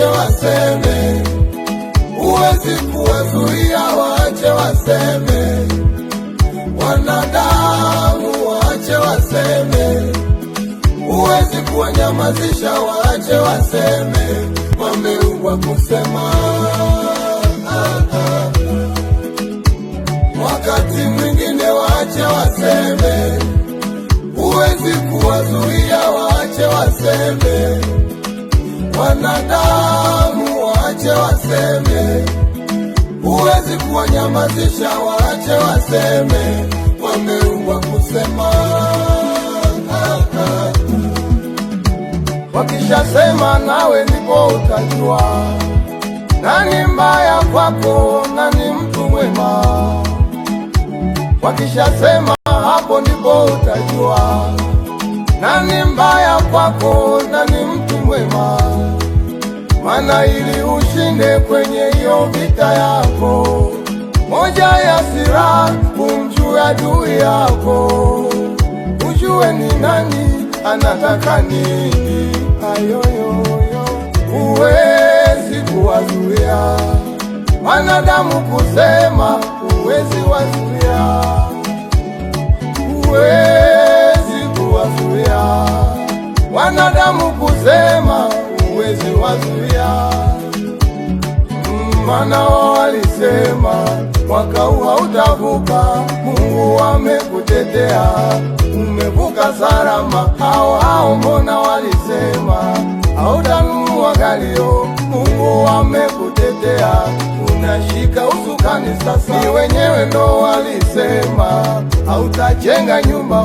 waache waseme, huwezi kuwazuia waache waseme. Wanadamu waache waseme, huwezi kuwanyamazisha waache waseme. Wameumbwa kusema. Wakati mwingine waache waseme, huwezi kuwazuia waache waseme. Wanadamu waache waseme, huwezi kuwanyamazisha waache waseme. Wameumbwa kusema. Wakishasema nawe ndipo utajua nani mbaya kwako, nani mtu mwema. Wakishasema hapo ndipo utajua nani mbaya kwako, nani mtu mwema. Maana ili ushinde kwenye hiyo vita yako, moja ya silaha kumjue adui yako. Ujue ni nani anataka nini. Ayoyoyo, huwezi kuwazuia wanadamu kusema, huwezi wazuia. Huwezi kuwazuia wanadamu kusema, huwezi wazuia. Maana walisema mwaka huu hautavuka, Mungu amekutetea, umevuka salama. Hao mbona walisema hautanunua galio, Mungu amekutetea, unashika usukani sasa. Ni wenyewe ndo walisema hautajenga nyumba,